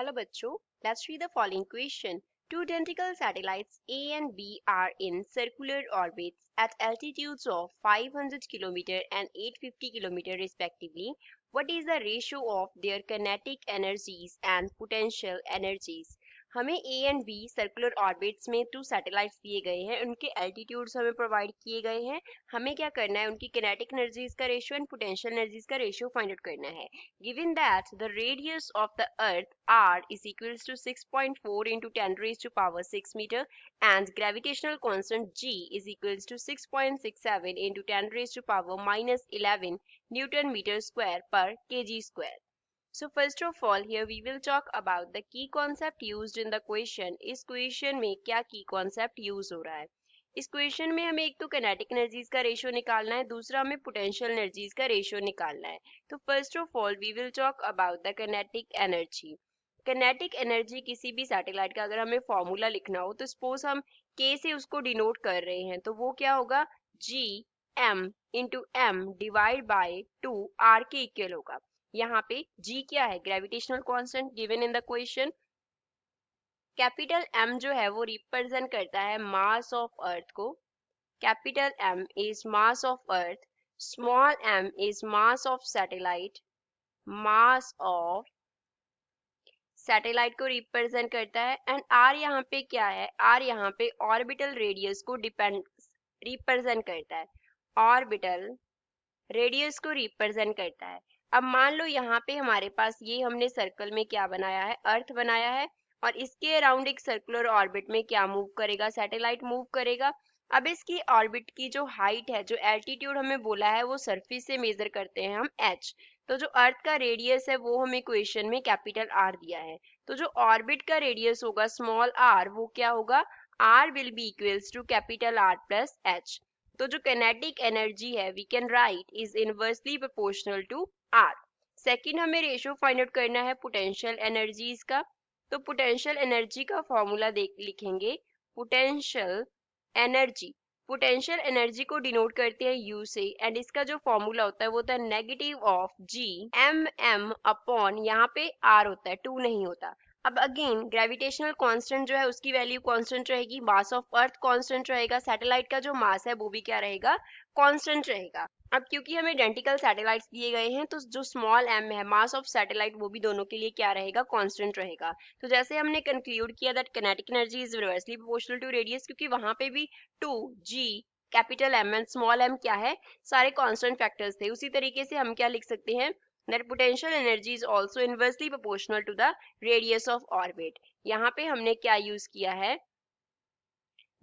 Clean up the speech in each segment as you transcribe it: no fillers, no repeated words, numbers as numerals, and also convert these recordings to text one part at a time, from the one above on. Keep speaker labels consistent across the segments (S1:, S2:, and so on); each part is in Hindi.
S1: Hello बच्चों, let's read the following question. Two identical satellites A and B are in circular orbits at altitudes of 500 km and 850 km respectively. What is the ratio of their kinetic energies and potential energies? हमें A and B circular orbits में टू सैटेलाइट्स दिए गए हैं, उनके एल्टीट्यूड्स हमें प्रोवाइड किए गए हैं. हमें क्या करना है, उनकी किनेटिक एनर्जीज का रेशियो एंड पोटेंशियल एनर्जीज का रेशियो फाइंड आउट करना है. Given that the radius of the earth r is equals to 6.4 into 10 raised to power 6 meter and gravitational constant g is equals to 6.67 into 10 raised to power minus 11 Newton meter square per kg square. So first of all, here we will talk about the key concept used in the question. इस question में क्या key concept use हो रहा है? इस क्वेश्चन में हमें एक तो किनेटिक एनर्जीज का रेशियो निकालना है, दूसरा हमें पोटेंशियल एनर्जीज का रेशियो निकालना है. तो first of all we will talk about the kinetic energy. Kinetic energy किसी भी सैटेलाइट का अगर हमें फॉर्मूला लिखना हो तो सपोज हम के से उसको डिनोट कर रहे हैं, तो वो क्या होगा, G M into M divide by 2 R के इक्वल होगा. यहाँ पे g क्या है, gravitational constant given in the question. Capital M जो है वो रिप्रेजेंट करता है मास ऑफ अर्थ को. Capital M is mass of earth, small m is mass of satellite. Mass of satellite को रिप्रेजेंट करता है. एंड r यहाँ पे क्या है, r यहाँ पे ऑर्बिटल रेडियस को रिप्रेजेंट करता है. ऑर्बिटल रेडियस को रिप्रेजेंट करता है. अब मान लो यहाँ पे हमारे पास ये हमने सर्कल में क्या बनाया है, अर्थ बनाया है, और इसके अराउंड एक सर्कुलर ऑर्बिट में क्या मूव करेगा, सैटेलाइट मूव करेगा. अब इसकी ऑर्बिट की जो हाइट है, जो एल्टीट्यूड हमें बोला है, वो सरफेस से मेजर करते हैं हम h. तो जो अर्थ का रेडियस है वो हमें क्वेश्चन में कैपिटल r दिया है. तो जो ऑर्बिट का रेडियस होगा स्मॉल r, वो क्या होगा, r will be equals to capital R plus h. तो जो किनेटिक एनर्जी है we can write is inversely proportional to r. Second हमें रेशियो फाइंड आउट करना है पोटेंशियल एनर्जीज का. तो पोटेंशियल एनर्जी का फॉर्मूला लिखेंगे. पोटेंशियल एनर्जी को डिनोट करते हैं U से, एंड इसका जो फॉर्मूला होता है वो होता है negative of G m upon यहाँ पे R होता है, 2 नहीं होता. अब अगेन ग्रेविटेशनल कांस्टेंट जो है उसकी वैल्यू कांस्टेंट रहेगी, मास ऑफ अर्थ कांस्टेंट रहेगा, सैटेलाइट का जो मास है वो भी क्या रहेगा, कांस्टेंट रहेगा. अब क्योंकि हमें आइडेंटिकल सैटेलाइट्स दिए गए हैं तो जो स्मॉल m है, मास ऑफ सैटेलाइट, वो भी दोनों के लिए क्या रहेगा, कांस्टेंट रहेगा. तो जैसे हमने कंक्लूड किया that kinetic energy is inversely proportional to radius, क्योंकि वहां पे भी 2g capital M and small m क्या है, सारे कांस्टेंट फैक्टर्स थे. उसी तरीके से हम क्या लिख सकते हैं, that potential energy is also inversely proportional to the radius of orbit. यहाँ पे हमने क्या यूज किया है,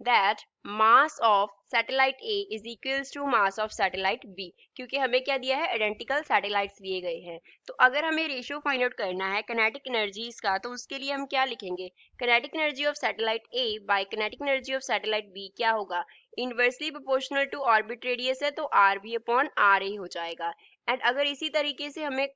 S1: that mass of satellite A is equals to mass of satellite B, क्योंकि हमें क्या दिया है, आइडेंटिकल सैटेलाइट्स दिए गए हैं. तो अगर हमें रेशियो फाइंड आउट करना है किनेटिक एनर्जीज का, तो उसके लिए हम क्या लिखेंगे, kinetic energy of satellite A by kinetic energy of satellite B क्या होगा, inversely proportional to orbit radius है तो R भी अपॉन R ही हो जाएगा. एंड अगर इसी तरीके से हमें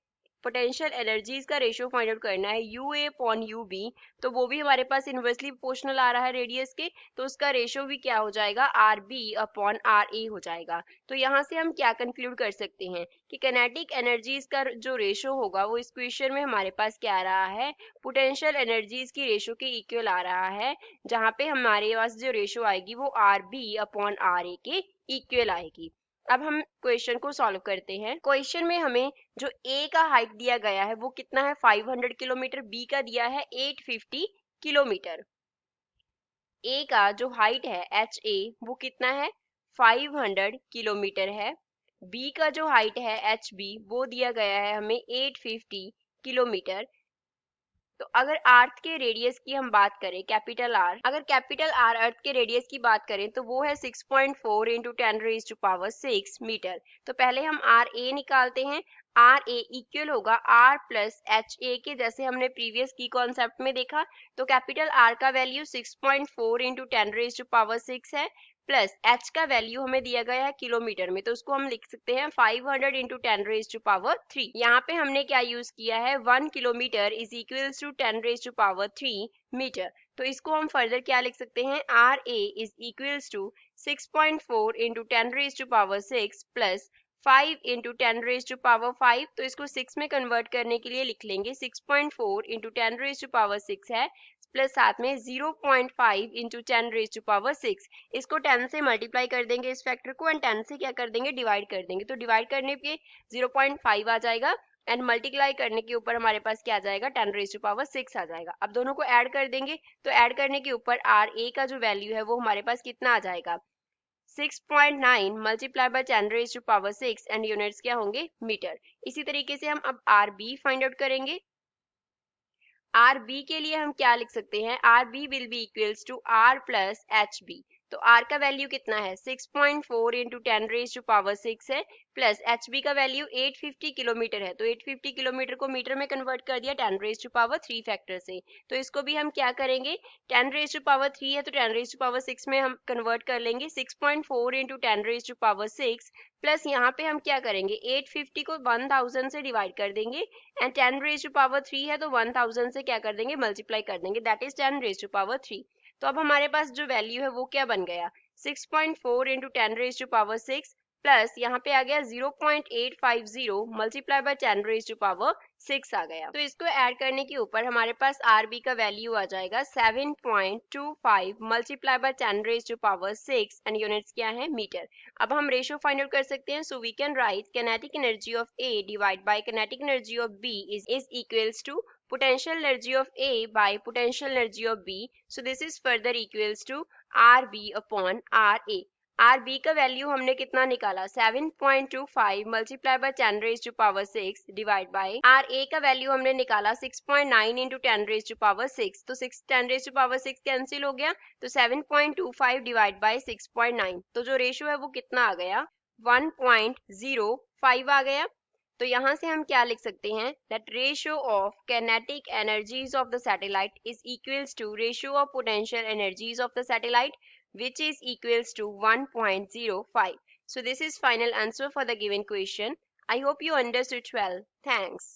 S1: पोटेंशियल एनर्जीज का रेशियो फाइंड आउट करना है UA अपॉन UB, तो वो भी हमारे पास इनवर्सली प्रोपोर्शनल आ रहा है रेडियस के, तो उसका रेशियो भी क्या हो जाएगा, RB अपॉन RA हो जाएगा. तो यहाँ से हम क्या कंक्लूड कर सकते हैं कि किनेटिक एनर्जीज का जो रेशियो होगा वो इस क्वेश्चन में हमारे पास क्या आ रहा है, पोटेंशियल एनर्जीज की रेशियो के इक्वल आ रहा है, जहाँ पे हमारे पास जो रेशियो आएगी वो RB अपॉन RA के इक्वल आएगी. अब हम क्वेश्चन को सॉल्व करते हैं. क्वेश्चन में हमें जो A का हाइट दिया गया है वो कितना है, 500 किलोमीटर, B का दिया है 850 किलोमीटर. A का जो हाइट है HA वो कितना है, 500 किलोमीटर है. B का जो हाइट है HB वो दिया गया है हमें 850 किलोमीटर. तो अगर अर्थ के रेडियस की हम बात करें, कैपिटल R, अगर कैपिटल R अर्थ के रेडियस की बात करें तो वो है 6.4 into 10 raise to power 6 metre. तो पहले हम RA निकालते हैं. RA इक्वल होगा R प्लस HA के, जैसे हमने प्रीवियस की कॉन्सेप्ट में देखा. तो कैपिटल R का value 6.4 into 10 raise to power 6 है, प्लस h का वैल्यू हमें दिया गया है किलोमीटर में, तो उसको हम लिख सकते हैं 500 इंटू 10 रेज टू पावर 3. यहाँ पे हमने क्या यूज किया है, 1 kilometre is equals to 10 raise to power 3 metre. तो इसको हम फर्दर क्या लिख सकते हैं, RA is equals to 6.4 into 10 raise to power 6 plus 5 into 10⁵5, तो इसको 6 में कन्वर्ट करने के लिए लिख लेंगे 6.4 इंटू 10⁶6 है, प्लस साथ में 0.5 इंटू 10⁶6। इसको 10 से मल्टीप्लाई कर देंगे इस फैक्टर को, एंड 10 से क्या कर देंगे, डिवाइड कर देंगे। तो डिवाइड करने पे 0.5 आ जाएगा, एंड मल्टीप्लाई करने के ऊपर हमारे पास क्या आ जाएगा, 10⁶6 आ जाएगा। अब दोनों को ऐड कर देंगे, तो ऐड करने के ऊपर आर ए का जो वैल्यू है वो हमारे पास कितना आ जाएगा, 6.9 मल्टीप्लाई बाय 10⁶6, एंड यूनिट्स क्या होंगे, मीटर। इसी तरीके से हम अब आर बी फाइंड आउट करेंगे। आर बी के लिए हम क्या लिख सकते हैं, R B will be equals to R plus H B. तो आर का वैल्यू कितना है, 6.4 इंटू 10⁶6 है, प्लस एच बी का वैल्यू 850 किलोमीटर है। तो 850 किलोमीटर को मीटर में कन्वर्ट कर दिया 10⁻³ फैक्टर से। तो इसको भी हम क्या करेंगे, 10⁻³ है तो 10⁻6 में हम कन्वर्ट कर लेंगे 6.4 इंटू 10⁻6, प्लस यहाँ पे हम क्या करेंगे, 850 को 1000 से डिवाइड कर देंगे, एंड 10⁻³ है तो 1000 से क्या कर देंगे, मल्टीप्लाई कर देंगे, दैट इज 10⁻3। तो अब हमारे पास जो वैल्यू है वो क्या बन गया, 6.4 इंटू 10⁻6, प्लस यहाँ पे आ गया 0.850 मल्टीप्लाई बाय 10⁻6 आ गया। तो इसको ऐड करने के ऊपर हमारे पास आर बी का वैल्यू आ जाएगा 7.25 मल्टीप्लाई बाय 10⁻6, एंड यूनिट्स क्या है, मीटर। अब हम रेशो फाइंड आउट कर सकते हैं, so we can write kinetic energy of A divide by kinetic energy of B is equals to potential energy of A by potential energy of B. So this is further equals to RB upon RA. RB का वैल्यू हमने कितना निकाला, 7.25 multiply by 10⁻6 divide by RA का वैल्यू हमने निकाला 6.9 इंटू 10⁻6। तो 10⁻6 कैंसिल हो गया, तो 7.25 डिवाइड बाय 6.9, तो जो रेशियो है वो कितना आ गया, 1.05 आ गया। तो यहाँ से हम क्या लिख सकते हैं, that ratio of kinetic energies of the satellite is equals to ratio of potential energies of the satellite which is equals to 1.05. So this is final answer for the given question. I hope you understood well. Thanks.